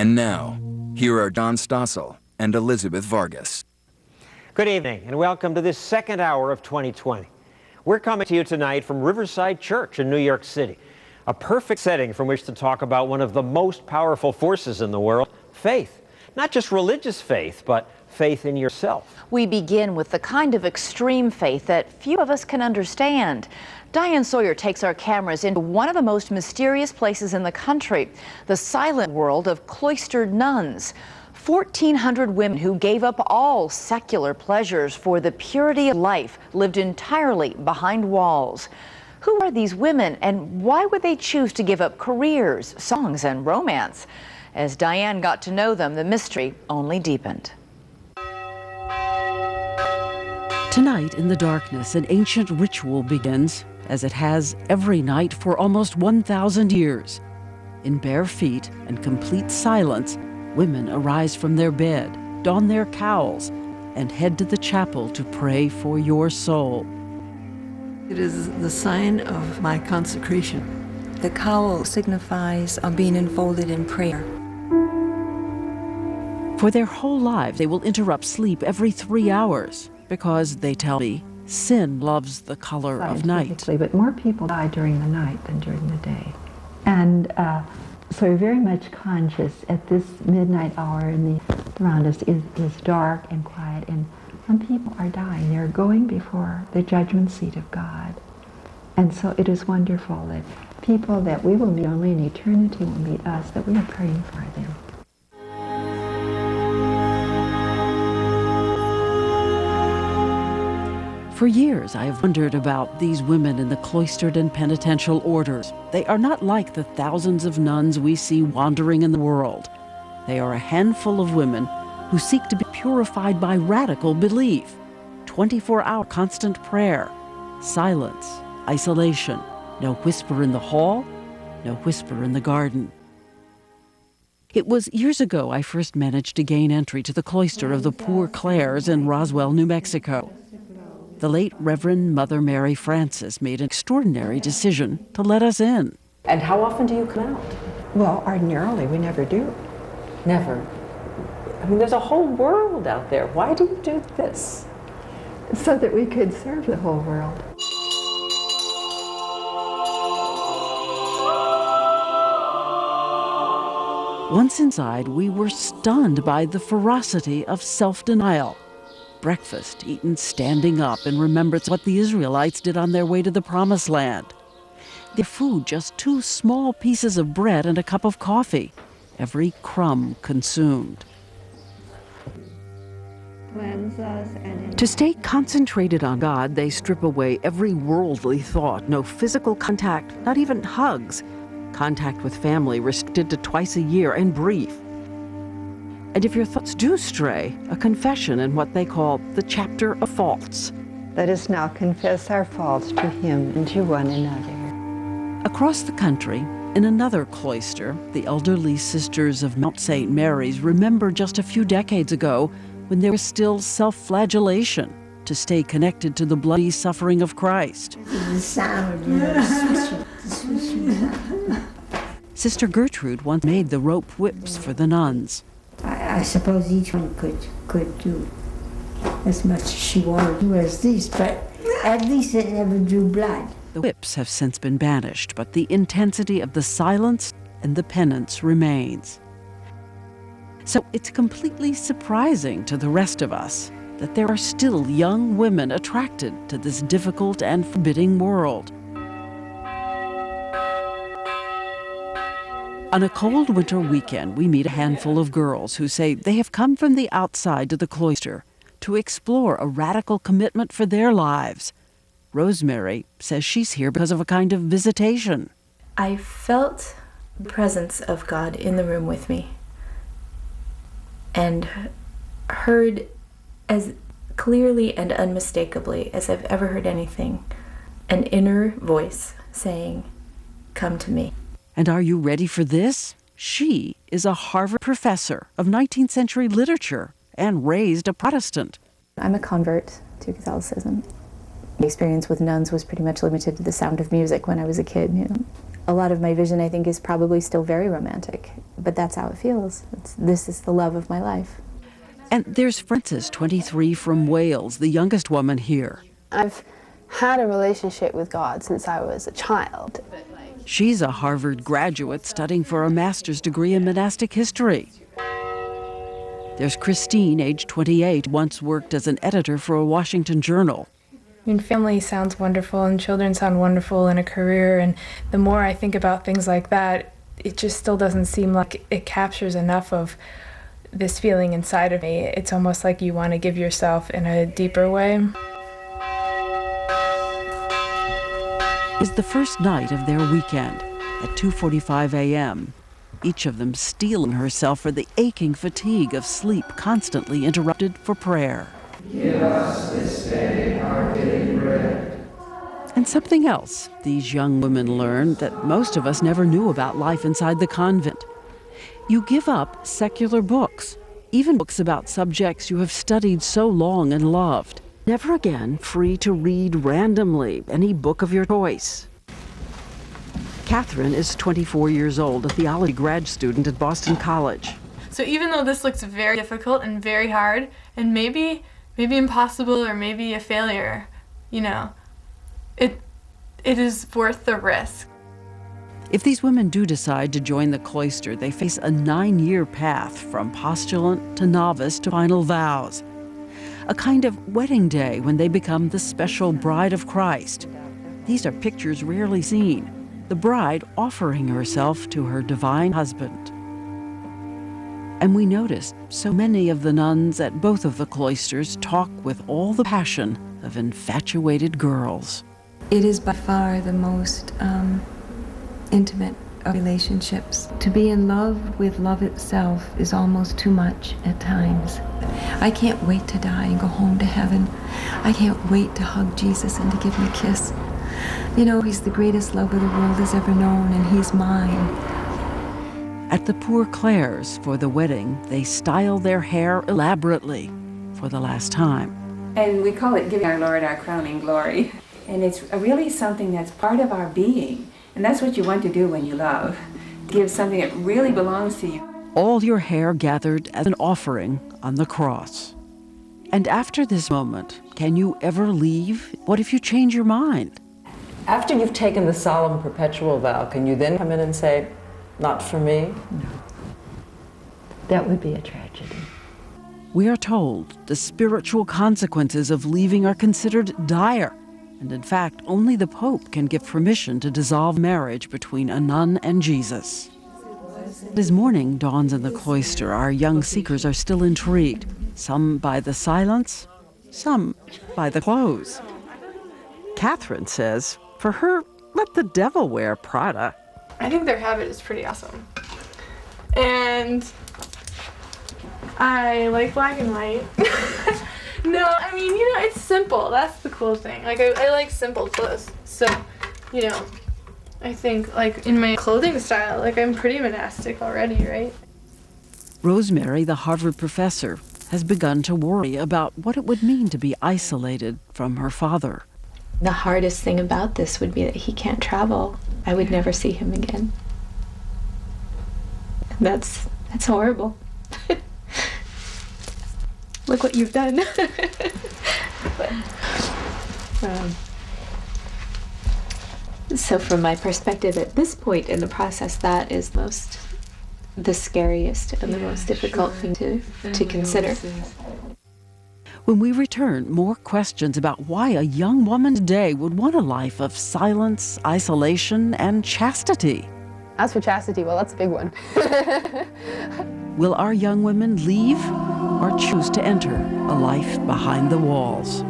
And now, here are Don Stossel and Elizabeth Vargas. Good evening and welcome to this second hour of 2020. We're coming to you tonight from Riverside Church in New York City, a perfect setting from which to talk about one of the most powerful forces in the world, faith. Not just religious faith, but faith in yourself. We begin with the kind of extreme faith that few of us can understand. Diane Sawyer takes our cameras into one of the most mysterious places in the country, the silent world of cloistered nuns. 1,400 women who gave up all secular pleasures for the purity of life lived entirely behind walls. Who are these women and why would they choose to give up careers, songs, and romance? As Diane got to know them, the mystery only deepened. Tonight in the darkness, an ancient ritual begins, as it has every night for almost 1,000 years. In bare feet and complete silence, women arise from their bed, don their cowls, and head to the chapel to pray for your soul. It is the sign of my consecration. The cowl signifies being enfolded in prayer. For their whole lives, they will interrupt sleep every 3 hours because, they tell me, sin loves the color of night. But more people die during the night than during the day. And so we're very much conscious at this midnight hour and around us is dark and quiet, and some people are dying. They're going before the judgment seat of God. And so it is wonderful that people that we will meet only in eternity will meet us, that we are praying for them. For years, I have wondered about these women in the cloistered and penitential orders. They are not like the thousands of nuns we see wandering in the world. They are a handful of women who seek to be purified by radical belief, 24-hour constant prayer, silence, isolation, no whisper in the hall, no whisper in the garden. It was years ago I first managed to gain entry to the cloister of the Poor Clares in Roswell, New Mexico. The late Reverend Mother Mary Frances made an extraordinary decision to let us in. And how often do you come out? Well, ordinarily, we never do. Never. I mean, there's a whole world out there. Why do you do this? So that we could serve the whole world. Once inside, we were stunned by the ferocity of self-denial. Breakfast eaten standing up in remembrance of what the Israelites did on their way to the Promised Land. Their food, just 2 small pieces of bread and a cup of coffee, every crumb consumed. To stay concentrated on God, they strip away every worldly thought, no physical contact, not even hugs. Contact with family restricted to twice a year and brief. And if your thoughts do stray, a confession in what they call the chapter of faults. Let us now confess our faults to Him and to one another. Across the country, in another cloister, the elderly sisters of Mount St. Mary's remember just a few decades ago when there was still self-flagellation to stay connected to the bloody suffering of Christ. The sound, Sister Gertrude once made the rope whips for the nuns. I suppose each one could do as much as she wanted to do as these, but at least it never drew blood. The whips have since been banished, but the intensity of the silence and the penance remains. So it's completely surprising to the rest of us that there are still young women attracted to this difficult and forbidding world. On a cold winter weekend, we meet a handful of girls who say they have come from the outside to the cloister to explore a radical commitment for their lives. Rosemary says she's here because of a kind of visitation. I felt the presence of God in the room with me and heard as clearly and unmistakably as I've ever heard anything, an inner voice saying, "Come to me." And are you ready for this? She is a Harvard professor of 19th century literature and raised a Protestant. I'm a convert to Catholicism. My experience with nuns was pretty much limited to the sound of music when I was a kid. A lot of my vision, I think, is probably still very romantic, but that's how it feels. This is the love of my life. And there's Frances, 23, from Wales, the youngest woman here. I've had a relationship with God since I was a child. She's a Harvard graduate studying for a master's degree in monastic history. There's Christine, age 28, once worked as an editor for a Washington journal. I mean, family sounds wonderful and children sound wonderful and a career, and the more I think about things like that, it just still doesn't seem like it captures enough of this feeling inside of me. It's almost like you want to give yourself in a deeper way. Is the first night of their weekend at 2:45 a.m., each of them steeling herself for the aching fatigue of sleep constantly interrupted for prayer. Give us this day our daily bread. And something else these young women learned that most of us never knew about life inside the convent. You give up secular books, even books about subjects you have studied so long and loved. Never again free to read randomly any book of your choice. Catherine is 24 years old, a theology grad student at Boston College. So even though this looks very difficult and very hard, and maybe impossible or maybe a failure, you know, it is worth the risk. If these women do decide to join the cloister, they face a 9-year path from postulant to novice to final vows. A kind of wedding day when they become the special bride of Christ. These are pictures rarely seen. The bride offering herself to her divine husband. And we noticed so many of the nuns at both of the cloisters talk with all the passion of infatuated girls. It is by far the most intimate of relationships. To be in love with love itself is almost too much at times. I can't wait to die and go home to heaven. I can't wait to hug Jesus and to give him a kiss. You know, he's the greatest lover the world has ever known, and he's mine. At the Poor Clares for the wedding, they style their hair elaborately for the last time. And we call it giving our Lord our crowning glory. And it's really something that's part of our being. And that's what you want to do when you love. Give something that really belongs to you. All your hair gathered as an offering on the cross. And after this moment, can you ever leave? What if you change your mind? After you've taken the solemn perpetual vow, can you then come in and say, not for me? No. That would be a tragedy. We are told the spiritual consequences of leaving are considered dire. And in fact, only the Pope can give permission to dissolve marriage between a nun and Jesus. As morning dawns in the cloister, our young seekers are still intrigued, some by the silence, some by the clothes. Catherine says, for her, let the devil wear Prada. I think their habit is pretty awesome. And I like black and white. No, I mean, you know, it's simple. That's the cool thing. Like, I like simple clothes. So, you know, I think, like, in my clothing style, like, I'm pretty monastic already, right? Rosemary, the Harvard professor, has begun to worry about what it would mean to be isolated from her father. The hardest thing about this would be that he can't travel. I would never see him again. That's horrible. Look what you've done. But, so from my perspective at this point in the process, that is the scariest and the most difficult thing to consider. When we return, more questions about why a young woman today would want a life of silence, isolation, and chastity. As for chastity, well, that's a big one. Will our young women leave or choose to enter a life behind the walls?